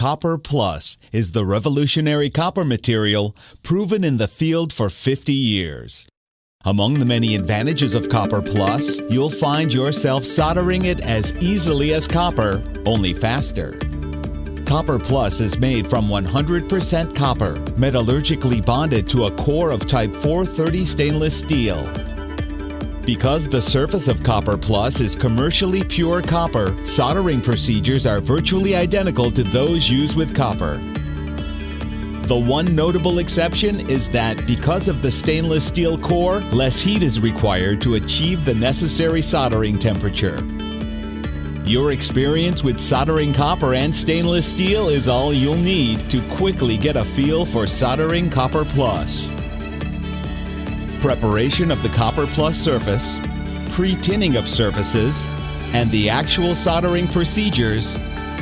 CopperPlus is the revolutionary copper material proven in the field for 50 years. Among the many advantages of CopperPlus, you'll find yourself soldering it as easily as copper, only faster. CopperPlus is made from 100% copper, metallurgically bonded to a core of Type 430 stainless steel. Because the surface of CopperPlus is commercially pure copper, soldering procedures are virtually identical to those used with copper. The one notable exception is that because of the stainless steel core, less heat is required to achieve the necessary soldering temperature. Your experience with soldering copper and stainless steel is all you'll need to quickly get a feel for soldering CopperPlus. Preparation of the CopperPlus surface, pre-tinning of surfaces, and the actual soldering procedures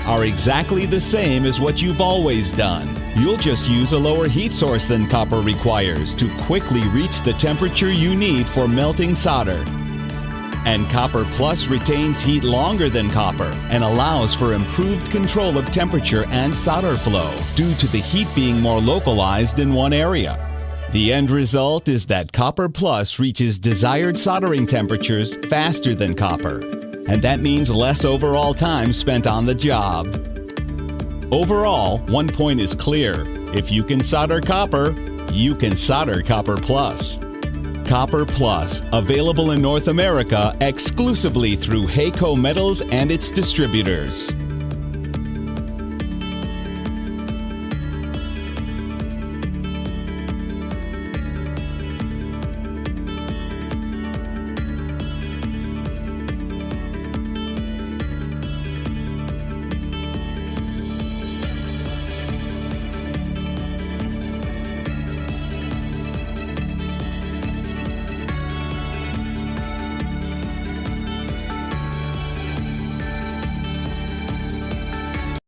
are exactly the same as what you've always done. You'll just use a lower heat source than copper requires to quickly reach the temperature you need for melting solder. And CopperPlus retains heat longer than copper and allows for improved control of temperature and solder flow due to the heat being more localized in one area. The end result is that CopperPlus reaches desired soldering temperatures faster than copper, and that means less overall time spent on the job. Overall, one point is clear: if you can solder copper, you can solder CopperPlus. CopperPlus, available in North America exclusively through HEYCO Metals and its distributors.